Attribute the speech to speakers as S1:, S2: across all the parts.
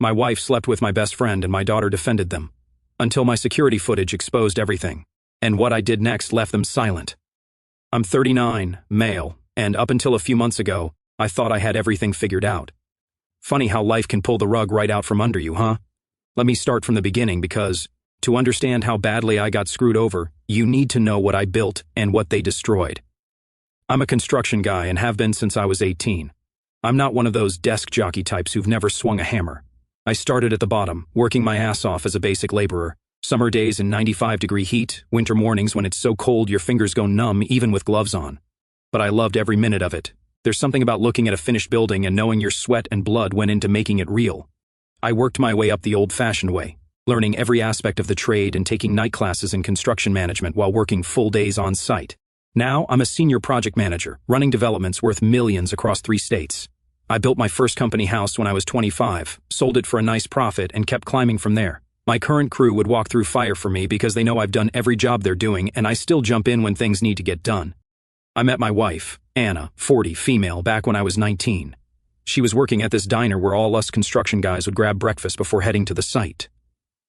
S1: My wife slept with my best friend and my daughter defended them. Until my security footage exposed everything. And what I did next left them silent. I'm 39, male, and up until a few months ago, I thought I had everything figured out. Funny how life can pull the rug right out from under you, huh? Let me start from the beginning because, to understand how badly I got screwed over, you need to know what I built and what they destroyed. I'm a construction guy and have been since I was 18. I'm not one of those desk jockey types who've never swung a hammer. I started at the bottom, working my ass off as a basic laborer. Summer days in 95-degree heat, winter mornings when it's so cold your fingers go numb even with gloves on. But I loved every minute of it. There's something about looking at a finished building and knowing your sweat and blood went into making it real. I worked my way up the old-fashioned way, learning every aspect of the trade and taking night classes in construction management while working full days on site. Now, I'm a senior project manager, running developments worth millions across 3 states. I built my first company house when I was 25, sold it for a nice profit, and kept climbing from there. My current crew would walk through fire for me because they know I've done every job they're doing and I still jump in when things need to get done. I met my wife, Anna, 40, female, back when I was 19. She was working at this diner where all us construction guys would grab breakfast before heading to the site.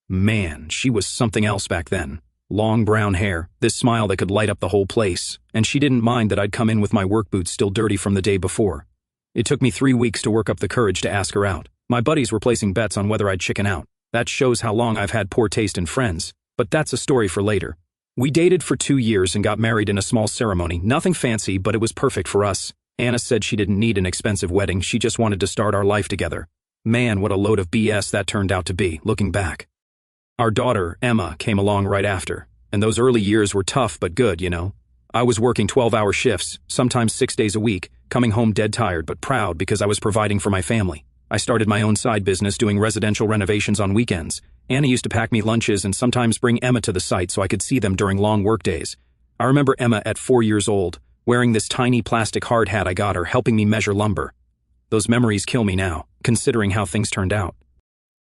S1: Man, she was something else back then. Long brown hair, this smile that could light up the whole place, and she didn't mind that I'd come in with my work boots still dirty from the day before. It took me 3 weeks to work up the courage to ask her out. My buddies were placing bets on whether I'd chicken out. That shows how long I've had poor taste in friends, but that's a story for later. We dated for 2 years and got married in a small ceremony. Nothing fancy, but it was perfect for us. Anna said she didn't need an expensive wedding, she just wanted to start our life together. Man, what a load of BS that turned out to be, looking back. Our daughter, Emma, came along right after, and those early years were tough but good, you know. I was working 12-hour shifts, sometimes 6 days a week, coming home dead tired but proud because I was providing for my family. I started my own side business doing residential renovations on weekends. Anna used to pack me lunches and sometimes bring Emma to the site so I could see them during long work days. I remember Emma at 4 years old, wearing this tiny plastic hard hat I got her, helping me measure lumber. Those memories kill me now, considering how things turned out.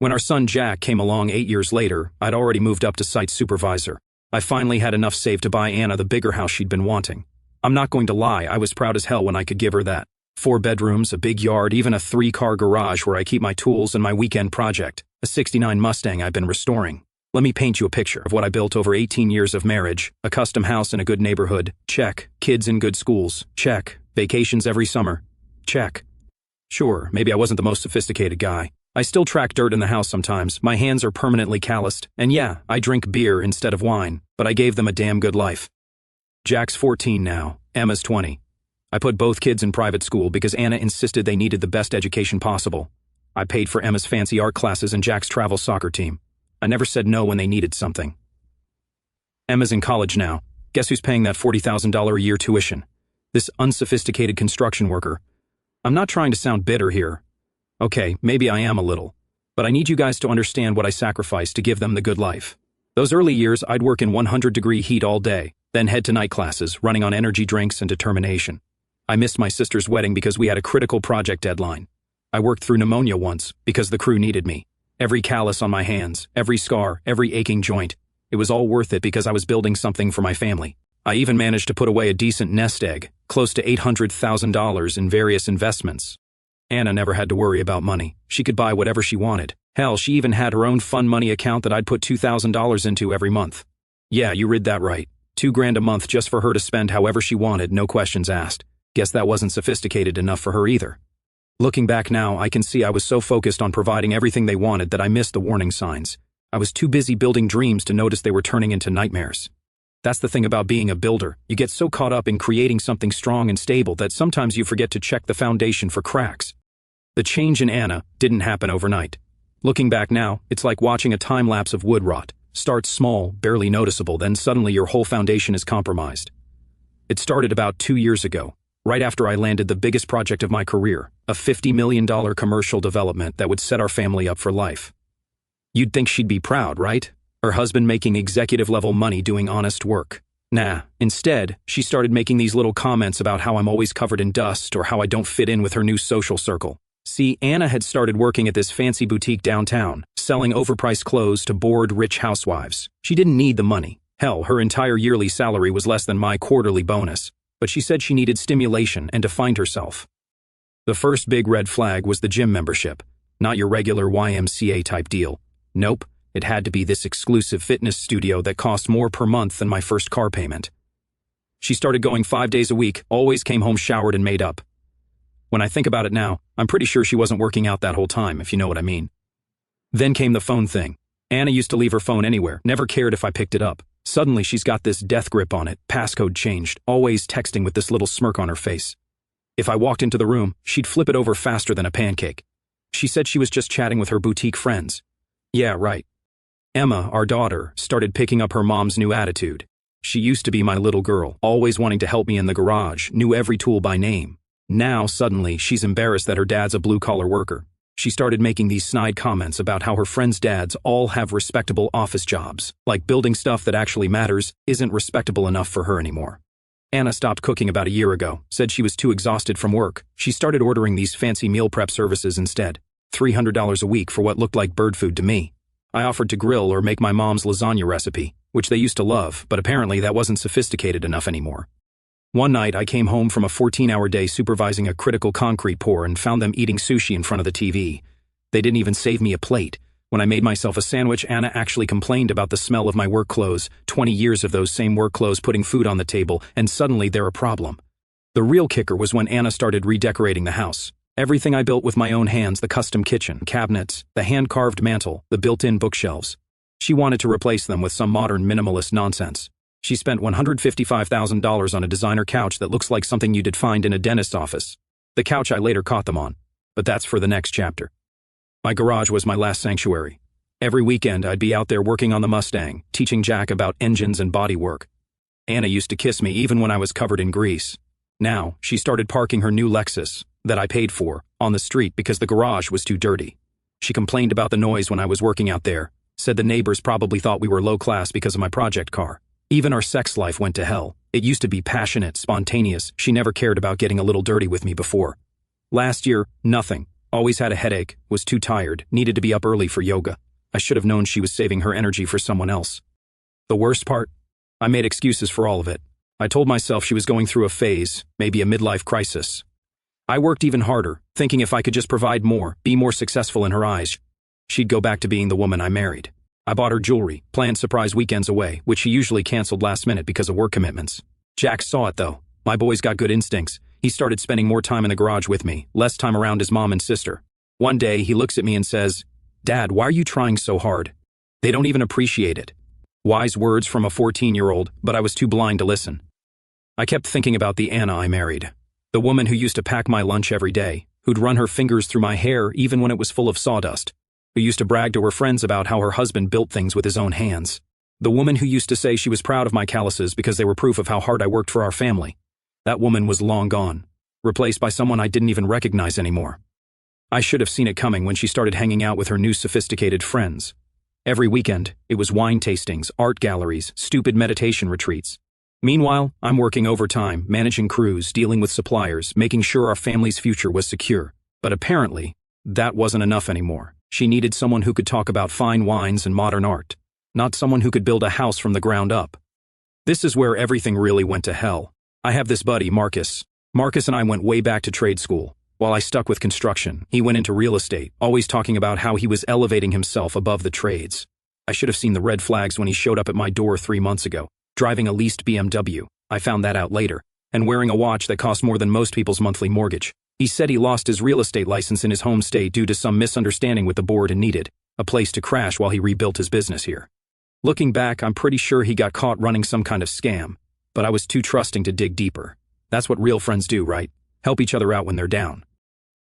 S1: When our son Jack came along 8 years later, I'd already moved up to site supervisor. I finally had enough saved to buy Anna the bigger house she'd been wanting. I'm not going to lie, I was proud as hell when I could give her that. 4 bedrooms, a big yard, even a 3-car garage where I keep my tools and my weekend project, a '69 Mustang I've been restoring. Let me paint you a picture of what I built over 18 years of marriage. A custom house in a good neighborhood, check. Kids in good schools, check. Vacations every summer, check. Sure, maybe I wasn't the most sophisticated guy. I still track dirt in the house sometimes, my hands are permanently calloused, and yeah, I drink beer instead of wine, but I gave them a damn good life. Jack's 14 now, Emma's 20. I put both kids in private school because Anna insisted they needed the best education possible. I paid for Emma's fancy art classes and Jack's travel soccer team. I never said no when they needed something. Emma's in college now. Guess who's paying that $40,000 a year tuition? This unsophisticated construction worker. I'm not trying to sound bitter here. Okay, maybe I am a little. But I need you guys to understand what I sacrificed to give them the good life. Those early years, I'd work in 100-degree heat all day, then head to night classes, running on energy drinks and determination. I missed my sister's wedding because we had a critical project deadline. I worked through pneumonia once because the crew needed me. Every callus on my hands, every scar, every aching joint. It was all worth it because I was building something for my family. I even managed to put away a decent nest egg, close to $800,000 in various investments. Anna never had to worry about money. She could buy whatever she wanted. Hell, she even had her own fun money account that I'd put $2,000 into every month. Yeah, you read that right. $2,000 a month just for her to spend however she wanted, no questions asked. Guess that wasn't sophisticated enough for her either. Looking back now, I can see I was so focused on providing everything they wanted that I missed the warning signs. I was too busy building dreams to notice they were turning into nightmares. That's the thing about being a builder. You get so caught up in creating something strong and stable that sometimes you forget to check the foundation for cracks. The change in Anna didn't happen overnight. Looking back now, it's like watching a time lapse of wood rot. Starts small, barely noticeable, then suddenly your whole foundation is compromised. It started about 2 years ago, right after I landed the biggest project of my career, a $50 million commercial development that would set our family up for life. You'd think she'd be proud, right? Her husband making executive-level money doing honest work. Nah, instead, she started making these little comments about how I'm always covered in dust or how I don't fit in with her new social circle. See, Anna had started working at this fancy boutique downtown, selling overpriced clothes to bored rich housewives. She didn't need the money. Hell, her entire yearly salary was less than my quarterly bonus. But she said she needed stimulation and to find herself. The first big red flag was the gym membership. Not your regular YMCA type deal. Nope, it had to be this exclusive fitness studio that cost more per month than my first car payment. She started going 5 days a week, always came home showered and made up. When I think about it now, I'm pretty sure she wasn't working out that whole time, if you know what I mean. Then came the phone thing. Anna used to leave her phone anywhere, never cared if I picked it up. Suddenly she's got this death grip on it, passcode changed, always texting with this little smirk on her face. If I walked into the room, she'd flip it over faster than a pancake. She said she was just chatting with her boutique friends. Yeah, right. Emma, our daughter, started picking up her mom's new attitude. She used to be my little girl, always wanting to help me in the garage, knew every tool by name. Now, suddenly, she's embarrassed that her dad's a blue-collar worker. She started making these snide comments about how her friends' dads all have respectable office jobs, like building stuff that actually matters isn't respectable enough for her anymore. Anna stopped cooking about a year ago, said she was too exhausted from work. She started ordering these fancy meal prep services instead. $300 a week for what looked like bird food to me. I offered to grill or make my mom's lasagna recipe, which they used to love, but apparently that wasn't sophisticated enough anymore. One night, I came home from a 14-hour day supervising a critical concrete pour and found them eating sushi in front of the TV. They didn't even save me a plate. When I made myself a sandwich, Anna actually complained about the smell of my work clothes, 20 years of those same work clothes putting food on the table, and suddenly they're a problem. The real kicker was when Anna started redecorating the house. Everything I built with my own hands, the custom kitchen, cabinets, the hand-carved mantel, the built-in bookshelves. She wanted to replace them with some modern minimalist nonsense. She spent $155,000 on a designer couch that looks like something you'd find in a dentist's office. The couch I later caught them on. But that's for the next chapter. My garage was my last sanctuary. Every weekend I'd be out there working on the Mustang, teaching Jack about engines and bodywork. Anna used to kiss me even when I was covered in grease. Now, she started parking her new Lexus, that I paid for, on the street because the garage was too dirty. She complained about the noise when I was working out there, said the neighbors probably thought we were low class because of my project car. Even our sex life went to hell. It used to be passionate, spontaneous. She never cared about getting a little dirty with me before. Last year, nothing. Always had a headache, was too tired, needed to be up early for yoga. I should have known she was saving her energy for someone else. The worst part? I made excuses for all of it. I told myself she was going through a phase, maybe a midlife crisis. I worked even harder, thinking if I could just provide more, be more successful in her eyes, she'd go back to being the woman I married. I bought her jewelry, planned surprise weekends away, which she usually canceled last minute because of work commitments. Jack saw it though. My boy's got good instincts. He started spending more time in the garage with me, less time around his mom and sister. One day, he looks at me and says, "Dad, why are you trying so hard? They don't even appreciate it." Wise words from a 14-year-old, but I was too blind to listen. I kept thinking about the Anna I married. The woman who used to pack my lunch every day, who'd run her fingers through my hair even when it was full of sawdust, who used to brag to her friends about how her husband built things with his own hands. The woman who used to say she was proud of my calluses because they were proof of how hard I worked for our family. That woman was long gone, replaced by someone I didn't even recognize anymore. I should have seen it coming when she started hanging out with her new sophisticated friends. Every weekend, it was wine tastings, art galleries, stupid meditation retreats. Meanwhile, I'm working overtime, managing crews, dealing with suppliers, making sure our family's future was secure. But apparently, that wasn't enough anymore. She needed someone who could talk about fine wines and modern art, not someone who could build a house from the ground up. This is where everything really went to hell. I have this buddy, Marcus. Marcus and I went way back to trade school. While I stuck with construction, he went into real estate, always talking about how he was elevating himself above the trades. I should have seen the red flags when he showed up at my door 3 months ago, driving a leased BMW. I found that out later, and wearing a watch that cost more than most people's monthly mortgage. He said he lost his real estate license in his home state due to some misunderstanding with the board and needed a place to crash while he rebuilt his business here. Looking back, I'm pretty sure he got caught running some kind of scam, but I was too trusting to dig deeper. That's what real friends do, right? Help each other out when they're down.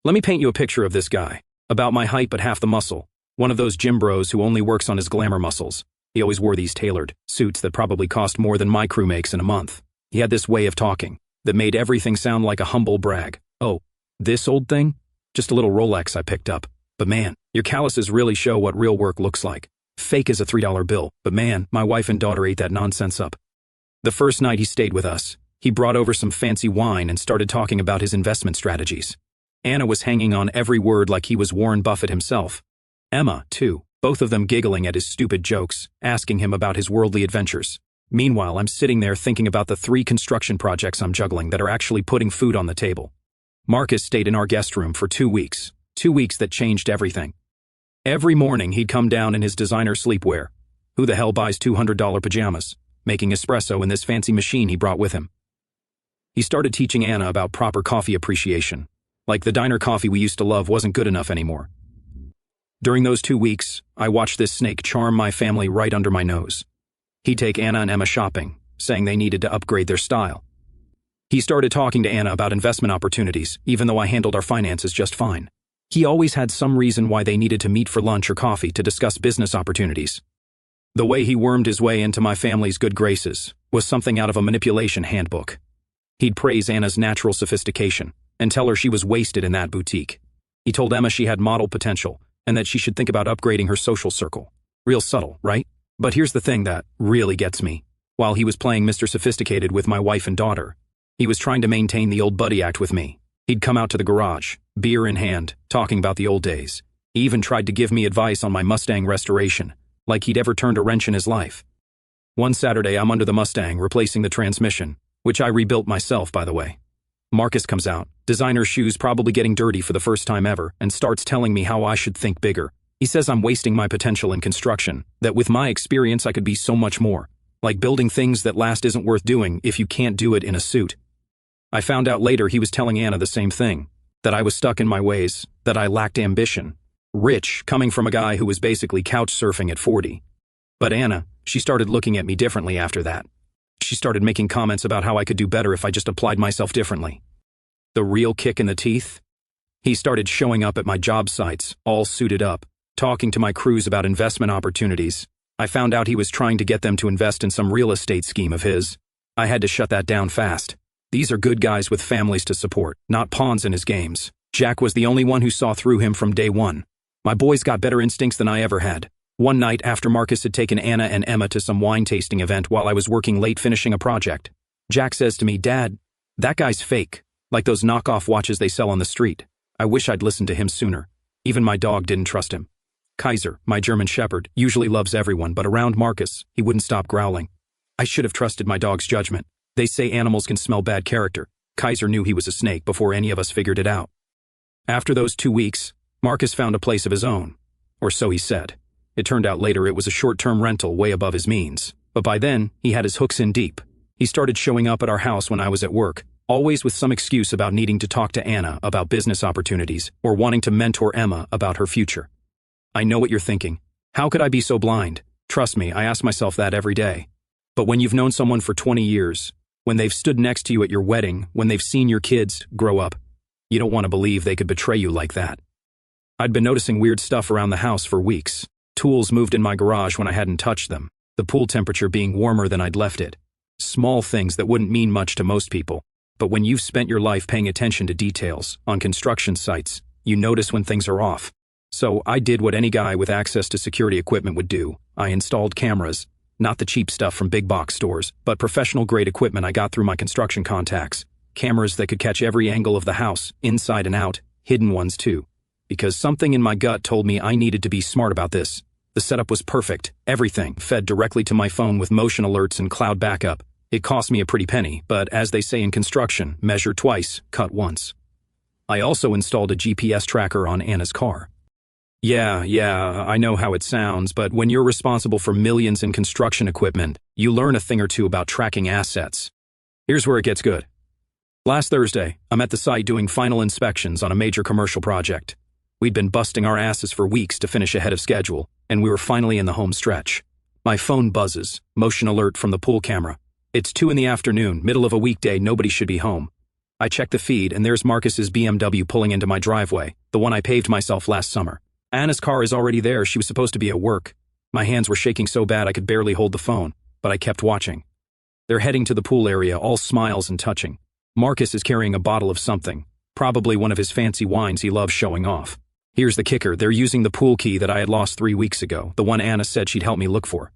S1: Let me paint you a picture of this guy. About my height but half the muscle. One of those gym bros who only works on his glamour muscles. He always wore these tailored suits that probably cost more than my crew makes in a month. He had this way of talking that made everything sound like a humble brag. Oh, this old thing? Just a little Rolex I picked up. But man, your calluses really show what real work looks like. Fake as a $3 bill, but man, my wife and daughter ate that nonsense up. The first night he stayed with us, he brought over some fancy wine and started talking about his investment strategies. Anna was hanging on every word like he was Warren Buffett himself. Emma, too, both of them giggling at his stupid jokes, asking him about his worldly adventures. Meanwhile, I'm sitting there thinking about the 3 construction projects I'm juggling that are actually putting food on the table. Marcus stayed in our guest room for 2 weeks. 2 weeks that changed everything. Every morning he'd come down in his designer sleepwear. Who the hell buys $200 pajamas? Making espresso in this fancy machine he brought with him. He started teaching Anna about proper coffee appreciation. Like the diner coffee we used to love wasn't good enough anymore. During those 2 weeks, I watched this snake charm my family right under my nose. He'd take Anna and Emma shopping, saying they needed to upgrade their style. He started talking to Anna about investment opportunities, even though I handled our finances just fine. He always had some reason why they needed to meet for lunch or coffee to discuss business opportunities. The way he wormed his way into my family's good graces was something out of a manipulation handbook. He'd praise Anna's natural sophistication and tell her she was wasted in that boutique. He told Emma she had model potential and that she should think about upgrading her social circle. Real subtle, right? But here's the thing that really gets me. While he was playing Mr. Sophisticated with my wife and daughter, he was trying to maintain the old buddy act with me. He'd come out to the garage, beer in hand, talking about the old days. He even tried to give me advice on my Mustang restoration, like he'd ever turned a wrench in his life. One Saturday, I'm under the Mustang, replacing the transmission, which I rebuilt myself, by the way. Marcus comes out, designer shoes probably getting dirty for the first time ever, and starts telling me how I should think bigger. He says I'm wasting my potential in construction, that with my experience I could be so much more. Like building things that last isn't worth doing if you can't do it in a suit. I found out later he was telling Anna the same thing, that I was stuck in my ways, that I lacked ambition. Rich, coming from a guy who was basically couch surfing at 40. But Anna, she started looking at me differently after that. She started making comments about how I could do better if I just applied myself differently. The real kick in the teeth? He started showing up at my job sites, all suited up, talking to my crews about investment opportunities. I found out he was trying to get them to invest in some real estate scheme of his. I had to shut that down fast. These are good guys with families to support, not pawns in his games. Jack was the only one who saw through him from day one. My boys got better instincts than I ever had. One night after Marcus had taken Anna and Emma to some wine tasting event while I was working late finishing a project, Jack says to me, "Dad, that guy's fake, like those knockoff watches they sell on the street." I wish I'd listened to him sooner. Even my dog didn't trust him. Kaiser, my German Shepherd, usually loves everyone, but around Marcus, he wouldn't stop growling. I should have trusted my dog's judgment. They say animals can smell bad character. Kaiser knew he was a snake before any of us figured it out. After those 2 weeks, Marcus found a place of his own. Or so he said. It turned out later it was a short-term rental way above his means. But by then, he had his hooks in deep. He started showing up at our house when I was at work, always with some excuse about needing to talk to Anna about business opportunities or wanting to mentor Emma about her future. I know what you're thinking. How could I be so blind? Trust me, I ask myself that every day. But when you've known someone for 20 years, when they've stood next to you at your wedding, when they've seen your kids grow up, you don't want to believe they could betray you like that. I'd been noticing weird stuff around the house for weeks. Tools moved in my garage when I hadn't touched them, the pool temperature being warmer than I'd left it. Small things that wouldn't mean much to most people, but when you've spent your life paying attention to details on construction sites, you notice when things are off. So I did what any guy with access to security equipment would do. I installed cameras, not the cheap stuff from big box stores, but professional-grade equipment I got through my construction contacts. Cameras that could catch every angle of the house, inside and out, hidden ones too. Because something in my gut told me I needed to be smart about this. The setup was perfect, everything fed directly to my phone with motion alerts and cloud backup. It cost me a pretty penny, but as they say in construction, measure twice, cut once. I also installed a GPS tracker on Anna's car. Yeah, I know how it sounds, but when you're responsible for millions in construction equipment, you learn a thing or two about tracking assets. Here's where it gets good. Last Thursday, I'm at the site doing final inspections on a major commercial project. We'd been busting our asses for weeks to finish ahead of schedule, and we were finally in the home stretch. My phone buzzes, motion alert from the pool camera. It's 2 p.m, middle of a weekday, nobody should be home. I check the feed and there's Marcus's BMW pulling into my driveway, the one I paved myself last summer. Anna's car is already there, she was supposed to be at work. My hands were shaking so bad I could barely hold the phone, but I kept watching. They're heading to the pool area, all smiles and touching. Marcus is carrying a bottle of something, probably one of his fancy wines he loves showing off. Here's the kicker, they're using the pool key that I had lost 3 weeks ago, the one Anna said she'd help me look for.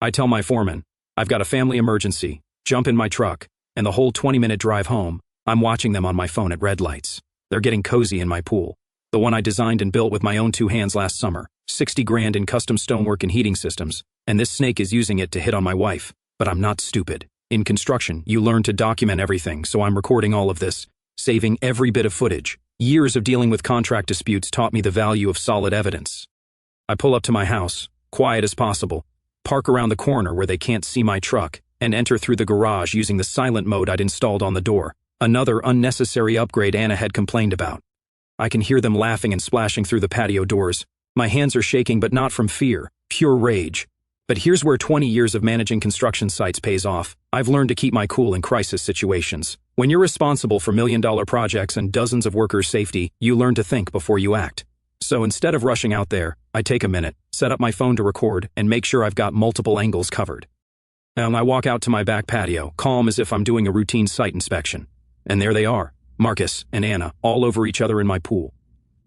S1: I tell my foreman, I've got a family emergency, jump in my truck, and the whole 20-minute drive home, I'm watching them on my phone at red lights. They're getting cozy in my pool. The one I designed and built with my own 2 hands last summer, 60 grand in custom stonework and heating systems, and this snake is using it to hit on my wife. But I'm not stupid. In construction, you learn to document everything, so I'm recording all of this, saving every bit of footage, Years of dealing with contract disputes taught me the value of solid evidence. I pull up to my house, quiet as possible, park around the corner where they can't see my truck, and enter through the garage using the silent mode I'd installed on the door, another unnecessary upgrade Anna had complained about. I can hear them laughing and splashing through the patio doors. My hands are shaking, but not from fear, pure rage. But here's where 20 years of managing construction sites pays off. I've learned to keep my cool in crisis situations. When you're responsible for million-dollar projects and dozens of workers' safety, you learn to think before you act. So instead of rushing out there, I take a minute, set up my phone to record, and make sure I've got multiple angles covered. And I walk out to my back patio, calm as if I'm doing a routine site inspection. And there they are, Marcus and Anna, all over each other in my pool.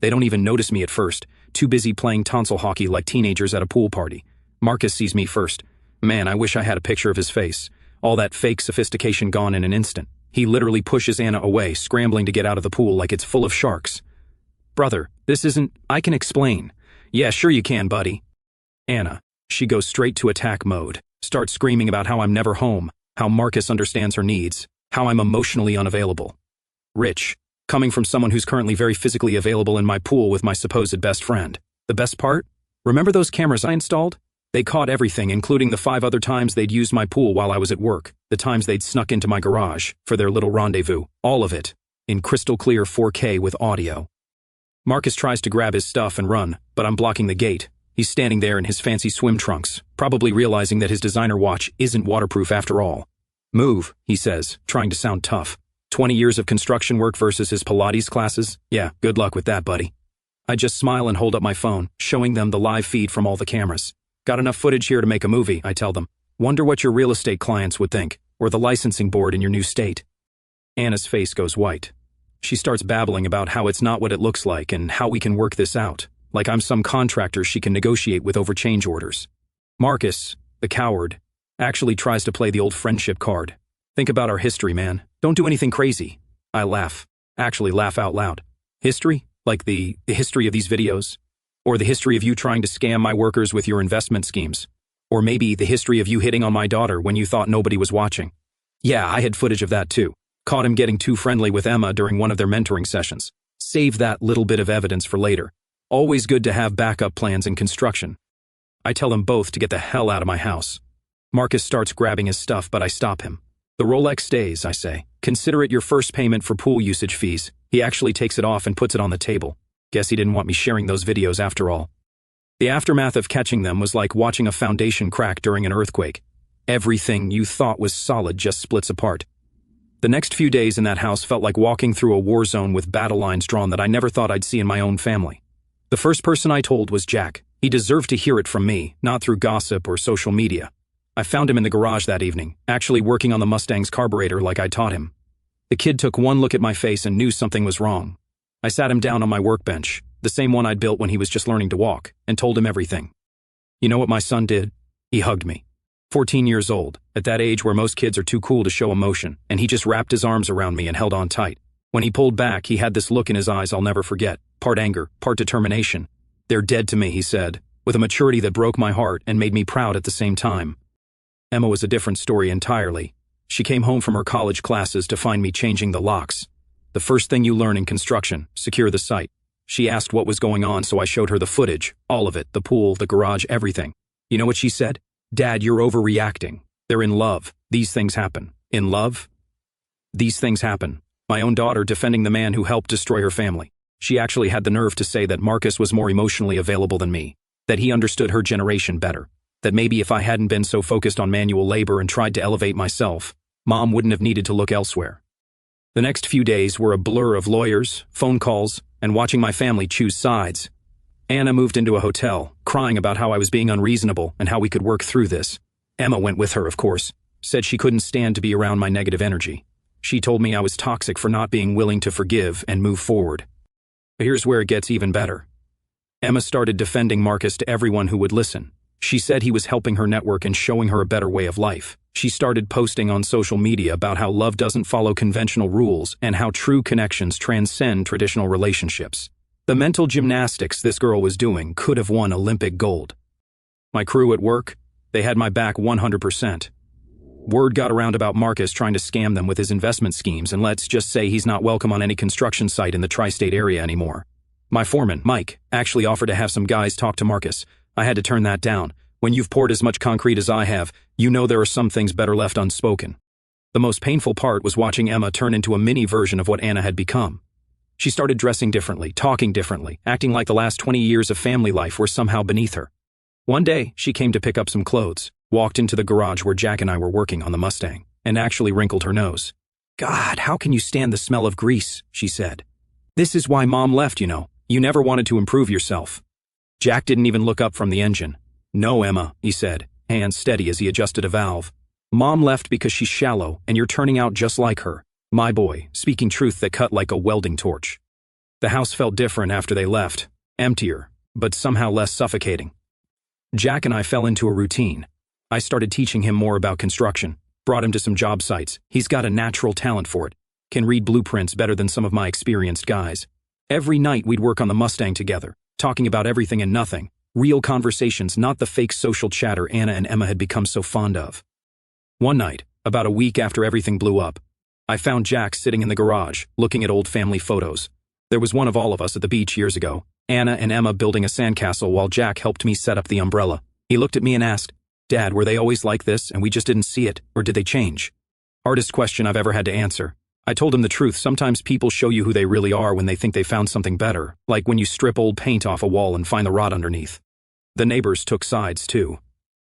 S1: They don't even notice me at first, too busy playing tonsil hockey like teenagers at a pool party. Marcus sees me first. Man, I wish I had a picture of his face. All that fake sophistication gone in an instant. He literally pushes Anna away, scrambling to get out of the pool like it's full of sharks. Brother, this isn't... I can explain. Yeah, sure you can, buddy. Anna. She goes straight to attack mode. Starts screaming about how I'm never home, how Marcus understands her needs, how I'm emotionally unavailable. Rich. Coming from someone who's currently very physically available in my pool with my supposed best friend. The best part? Remember those cameras I installed? They caught everything, including the 5 other times they'd used my pool while I was at work, the times they'd snuck into my garage for their little rendezvous, all of it, in crystal clear 4K with audio. Marcus tries to grab his stuff and run, but I'm blocking the gate. He's standing there in his fancy swim trunks, probably realizing that his designer watch isn't waterproof after all. Move, he says, trying to sound tough. 20 years of construction work versus his Pilates classes? Yeah, good luck with that, buddy. I just smile and hold up my phone, showing them the live feed from all the cameras. Got enough footage here to make a movie, I tell them. Wonder what your real estate clients would think, or the licensing board in your new state. Anna's face goes white. She starts babbling about how it's not what it looks like and how we can work this out, like I'm some contractor she can negotiate with over change orders. Marcus, the coward, actually tries to play the old friendship card. Think about our history, man. Don't do anything crazy. I laugh. Actually laugh out loud. History? Like the history of these videos? Or the history of you trying to scam my workers with your investment schemes? Or maybe the history of you hitting on my daughter when you thought nobody was watching? Yeah, I had footage of that too. Caught him getting too friendly with Emma during one of their mentoring sessions. Save that little bit of evidence for later. Always good to have backup plans in construction. I tell them both to get the hell out of my house. Marcus starts grabbing his stuff, but I stop him. The Rolex stays, I say. Consider it your first payment for pool usage fees. He actually takes it off and puts it on the table. Guess he didn't want me sharing those videos after all. The aftermath of catching them was like watching a foundation crack during an earthquake. Everything you thought was solid just splits apart. The next few days in that house felt like walking through a war zone with battle lines drawn that I never thought I'd see in my own family. The first person I told was Jack. He deserved to hear it from me, not through gossip or social media. I found him in the garage that evening, actually working on the Mustang's carburetor like I taught him. The kid took one look at my face and knew something was wrong. I sat him down on my workbench, the same one I'd built when he was just learning to walk, and told him everything. You know what my son did? He hugged me. 14 years old, at that age where most kids are too cool to show emotion, and he just wrapped his arms around me and held on tight. When he pulled back, he had this look in his eyes I'll never forget, part anger, part determination. They're dead to me, he said, with a maturity that broke my heart and made me proud at the same time. Emma was a different story entirely. She came home from her college classes to find me changing the locks. The first thing you learn in construction, secure the site. She asked what was going on, so I showed her the footage, all of it, the pool, the garage, everything. You know what she said? Dad, you're overreacting. They're in love. These things happen. In love? These things happen. My own daughter defending the man who helped destroy her family. She actually had the nerve to say that Marcus was more emotionally available than me, that he understood her generation better, that maybe if I hadn't been so focused on manual labor and tried to elevate myself, Mom wouldn't have needed to look elsewhere. The next few days were a blur of lawyers, phone calls, and watching my family choose sides. Anna moved into a hotel, crying about how I was being unreasonable and how we could work through this. Emma went with her, of course, said she couldn't stand to be around my negative energy. She told me I was toxic for not being willing to forgive and move forward. But here's where it gets even better. Emma started defending Marcus to everyone who would listen. She said he was helping her network and showing her a better way of life. She started posting on social media about how love doesn't follow conventional rules and how true connections transcend traditional relationships. The mental gymnastics this girl was doing could have won Olympic gold. My crew at work, they had my back 100%. Word got around about Marcus trying to scam them with his investment schemes, and let's just say he's not welcome on any construction site in the tri-state area anymore. My foreman, Mike, actually offered to have some guys talk to Marcus. I had to turn that down. When you've poured as much concrete as I have, you know there are some things better left unspoken. The most painful part was watching Emma turn into a mini version of what Anna had become. She started dressing differently, talking differently, acting like the last 20 years of family life were somehow beneath her. One day, she came to pick up some clothes, walked into the garage where Jack and I were working on the Mustang, and actually wrinkled her nose. "God, how can you stand the smell of grease?" she said. "This is why Mom left, you know. You never wanted to improve yourself." Jack didn't even look up from the engine. "No, Emma," he said, hands steady as he adjusted a valve. "Mom left because she's shallow, and you're turning out just like her. My boy, speaking truth that cut like a welding torch." The house felt different after they left, emptier, but somehow less suffocating. Jack and I fell into a routine. I started teaching him more about construction, brought him to some job sites. He's got a natural talent for it, can read blueprints better than some of my experienced guys. Every night we'd work on the Mustang together, talking about everything and nothing, real conversations, not the fake social chatter Anna and Emma had become so fond of. One night, about a week after everything blew up, I found Jack sitting in the garage, looking at old family photos. There was one of all of us at the beach years ago, Anna and Emma building a sandcastle while Jack helped me set up the umbrella. He looked at me and asked, "Dad, were they always like this and we just didn't see it, or did they change?" Hardest question I've ever had to answer. I told him the truth. Sometimes people show you who they really are when they think they found something better, like when you strip old paint off a wall and find the rot underneath. The neighbors took sides too.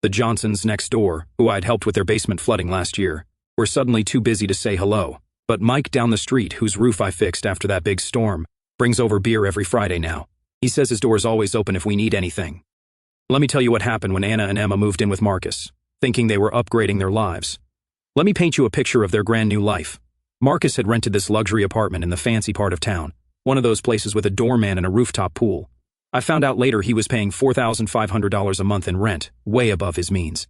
S1: The Johnsons next door, who I'd helped with their basement flooding last year, were suddenly too busy to say hello. But Mike down the street, whose roof I fixed after that big storm, brings over beer every Friday now. He says his door is always open if we need anything. Let me tell you what happened when Anna and Emma moved in with Marcus, thinking they were upgrading their lives. Let me paint you a picture of their grand new life. Marcus had rented this luxury apartment in the fancy part of town, one of those places with a doorman and a rooftop pool. I found out later he was paying $4,500 a month in rent, way above his means.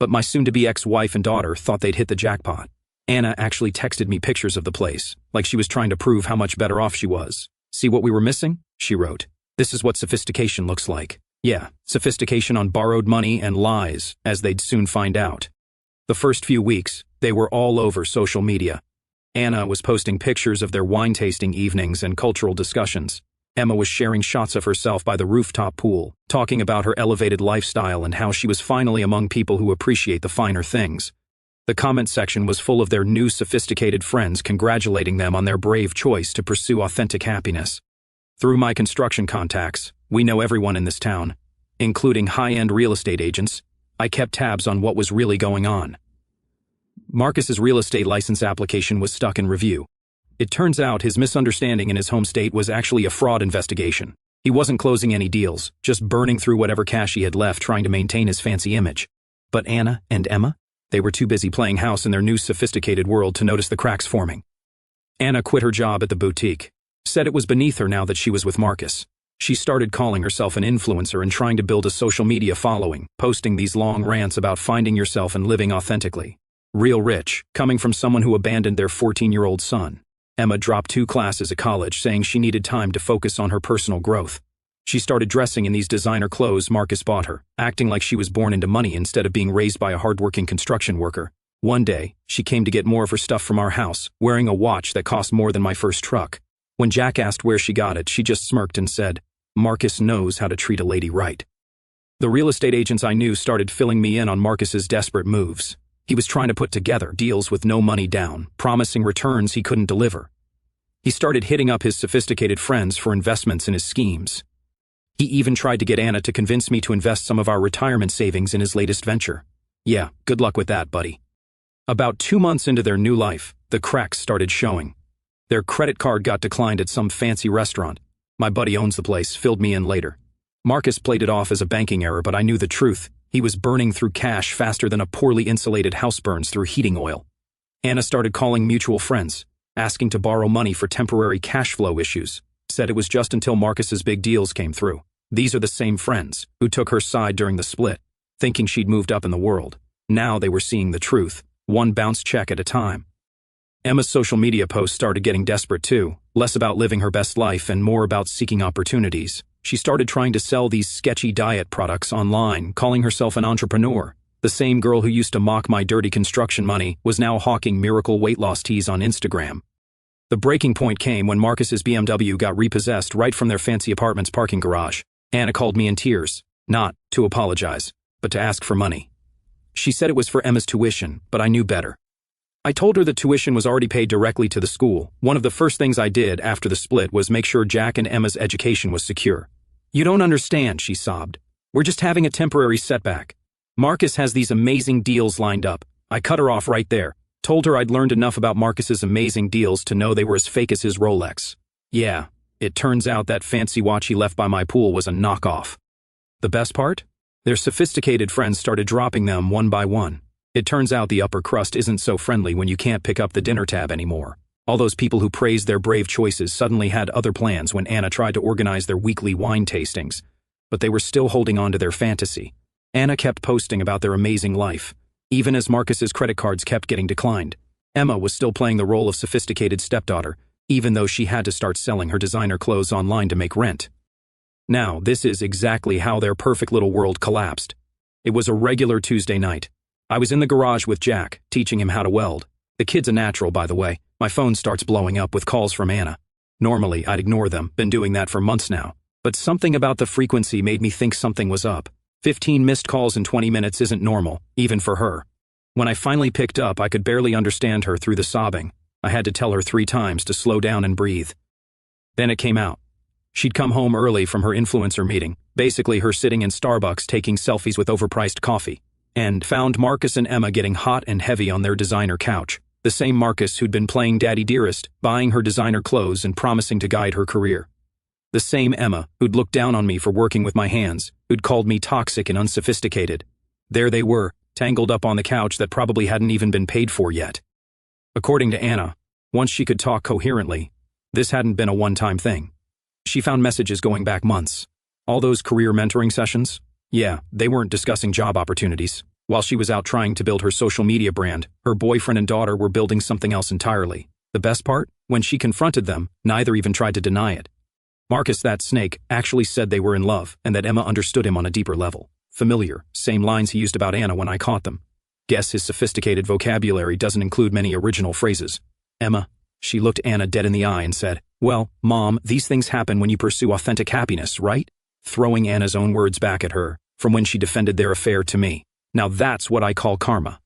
S1: But my soon-to-be ex-wife and daughter thought they'd hit the jackpot. Anna actually texted me pictures of the place, like she was trying to prove how much better off she was. "See what we were missing?" she wrote. "This is what sophistication looks like." Yeah, sophistication on borrowed money and lies, as they'd soon find out. The first few weeks, they were all over social media. Anna was posting pictures of their wine-tasting evenings and cultural discussions. Emma was sharing shots of herself by the rooftop pool, talking about her elevated lifestyle and how she was finally among people who appreciate the finer things. The comment section was full of their new sophisticated friends congratulating them on their brave choice to pursue authentic happiness. Through my construction contacts, we know everyone in this town, including high-end real estate agents. I kept tabs on what was really going on. Marcus's real estate license application was stuck in review. It turns out his misunderstanding in his home state was actually a fraud investigation. He wasn't closing any deals, just burning through whatever cash he had left trying to maintain his fancy image. But Anna and Emma? They were too busy playing house in their new sophisticated world to notice the cracks forming. Anna quit her job at the boutique, said it was beneath her now that she was with Marcus. She started calling herself an influencer and trying to build a social media following, posting these long rants about finding yourself and living authentically. Real rich, coming from someone who abandoned their 14-year-old son. Emma dropped 2 classes at college, saying she needed time to focus on her personal growth. She started dressing in these designer clothes Marcus bought her, acting like she was born into money instead of being raised by a hardworking construction worker. One day, she came to get more of her stuff from our house, wearing a watch that cost more than my first truck. When Jack asked where she got it, she just smirked and said, "Marcus knows how to treat a lady right." The real estate agents I knew started filling me in on Marcus's desperate moves. He was trying to put together deals with no money down, promising returns he couldn't deliver. He started hitting up his sophisticated friends for investments in his schemes. He even tried to get Anna to convince me to invest some of our retirement savings in his latest venture. Yeah, good luck with that, buddy. About 2 months into their new life, the cracks started showing. Their credit card got declined at some fancy restaurant. My buddy owns the place, filled me in later. Marcus played it off as a banking error, but I knew the truth. He was burning through cash faster than a poorly insulated house burns through heating oil. Anna started calling mutual friends, asking to borrow money for temporary cash flow issues. Said it was just until Marcus's big deals came through. These are the same friends who took her side during the split, thinking she'd moved up in the world. Now they were seeing the truth, one bounce check at a time. Emma's social media posts started getting desperate too, less about living her best life and more about seeking opportunities. She started trying to sell these sketchy diet products online, calling herself an entrepreneur. The same girl who used to mock my dirty construction money was now hawking miracle weight loss teas on Instagram. The breaking point came when Marcus's BMW got repossessed right from their fancy apartment's parking garage. Anna called me in tears, not to apologize, but to ask for money. She said it was for Emma's tuition, but I knew better. I told her the tuition was already paid directly to the school. One of the first things I did after the split was make sure Jack and Emma's education was secure. "You don't understand," she sobbed. "We're just having a temporary setback. Marcus has these amazing deals lined up." I cut her off right there, told her I'd learned enough about Marcus's amazing deals to know they were as fake as his Rolex. Yeah, it turns out that fancy watch he left by my pool was a knockoff. The best part? Their sophisticated friends started dropping them one by one. It turns out the upper crust isn't so friendly when you can't pick up the dinner tab anymore. All those people who praised their brave choices suddenly had other plans when Anna tried to organize their weekly wine tastings, but they were still holding on to their fantasy. Anna kept posting about their amazing life, even as Marcus's credit cards kept getting declined. Emma was still playing the role of sophisticated stepdaughter, even though she had to start selling her designer clothes online to make rent. Now, this is exactly how their perfect little world collapsed. It was a regular Tuesday night. I was in the garage with Jack, teaching him how to weld. The kid's a natural, by the way. My phone starts blowing up with calls from Anna. Normally, I'd ignore them, been doing that for months now. But something about the frequency made me think something was up. 15 missed calls in 20 minutes isn't normal, even for her. When I finally picked up, I could barely understand her through the sobbing. I had to tell her 3 times to slow down and breathe. Then it came out. She'd come home early from her influencer meeting, basically her sitting in Starbucks taking selfies with overpriced coffee, and found Marcus and Emma getting hot and heavy on their designer couch. The same Marcus who'd been playing Daddy Dearest, buying her designer clothes and promising to guide her career. The same Emma who'd looked down on me for working with my hands, who'd called me toxic and unsophisticated. There they were, tangled up on the couch that probably hadn't even been paid for yet. According to Anna, once she could talk coherently, this hadn't been a one-time thing. She found messages going back months. All those career mentoring sessions? Yeah, they weren't discussing job opportunities. While she was out trying to build her social media brand, her boyfriend and daughter were building something else entirely. The best part? When she confronted them, neither even tried to deny it. Marcus, that snake, actually said they were in love and that Emma understood him on a deeper level. Familiar, same lines he used about Anna when I caught them. Guess his sophisticated vocabulary doesn't include many original phrases. Emma, she looked Anna dead in the eye and said, "Well, Mom, these things happen when you pursue authentic happiness, right?" Throwing Anna's own words back at her, from when she defended their affair to me. Now that's what I call karma.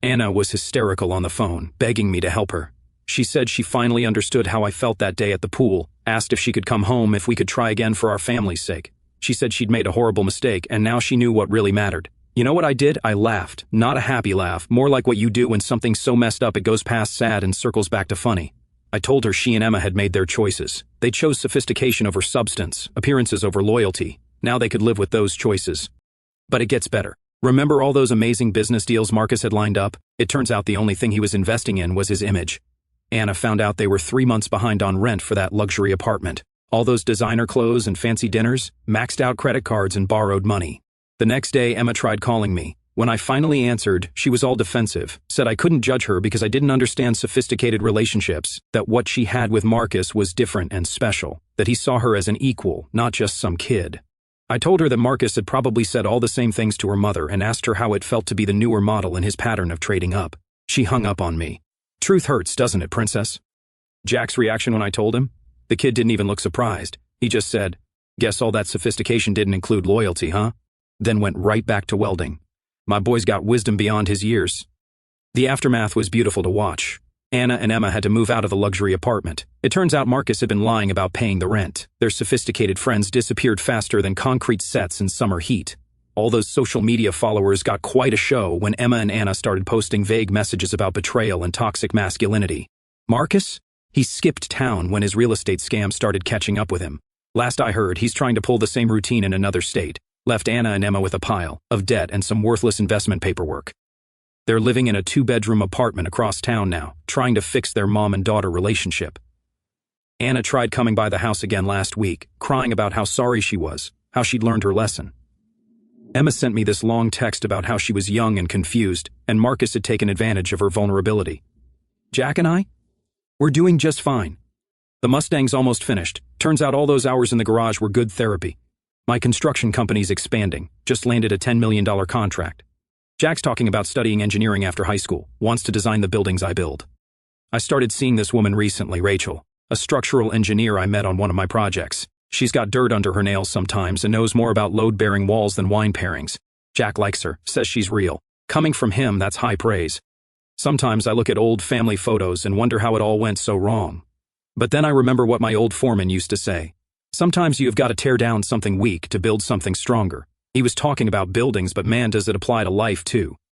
S1: Anna was hysterical on the phone, begging me to help her. She said she finally understood how I felt that day at the pool, asked if she could come home if we could try again for our family's sake. She said she'd made a horrible mistake and now she knew what really mattered. You know what I did? I laughed. Not a happy laugh, more like what you do when something's so messed up it goes past sad and circles back to funny. I told her she and Emma had made their choices. They chose sophistication over substance, appearances over loyalty. Now they could live with those choices. But it gets better. Remember all those amazing business deals Marcus had lined up? It turns out the only thing he was investing in was his image. Anna found out they were 3 months behind on rent for that luxury apartment. All those designer clothes and fancy dinners, maxed out credit cards and borrowed money. The next day, Emma tried calling me. When I finally answered, she was all defensive, said I couldn't judge her because I didn't understand sophisticated relationships, that what she had with Marcus was different and special, that he saw her as an equal, not just some kid. I told her that Marcus had probably said all the same things to her mother and asked her how it felt to be the newer model in his pattern of trading up. She hung up on me. Truth hurts, doesn't it, princess? Jack's reaction when I told him? The kid didn't even look surprised. He just said, "Guess all that sophistication didn't include loyalty, huh?" Then went right back to welding. My boy's got wisdom beyond his years. The aftermath was beautiful to watch. Anna and Emma had to move out of the luxury apartment. It turns out Marcus had been lying about paying the rent. Their sophisticated friends disappeared faster than concrete sets in summer heat. All those social media followers got quite a show when Emma and Anna started posting vague messages about betrayal and toxic masculinity. Marcus? He skipped town when his real estate scam started catching up with him. Last I heard, he's trying to pull the same routine in another state. Left Anna and Emma with a pile of debt and some worthless investment paperwork. They're living in a 2-bedroom apartment across town now, trying to fix their mom and daughter relationship. Anna tried coming by the house again last week, crying about how sorry she was, how she'd learned her lesson. Emma sent me this long text about how she was young and confused, and Marcus had taken advantage of her vulnerability. Jack and I? We're doing just fine. The Mustang's almost finished. Turns out all those hours in the garage were good therapy. My construction company's expanding, just landed a $10 million contract. Jack's talking about studying engineering after high school, wants to design the buildings I build. I started seeing this woman recently, Rachel, a structural engineer I met on one of my projects. She's got dirt under her nails sometimes and knows more about load-bearing walls than wine pairings. Jack likes her, says she's real. Coming from him, that's high praise. Sometimes I look at old family photos and wonder how it all went so wrong. But then I remember what my old foreman used to say. Sometimes you've got to tear down something weak to build something stronger. He was talking about buildings, but man, does it apply to life too.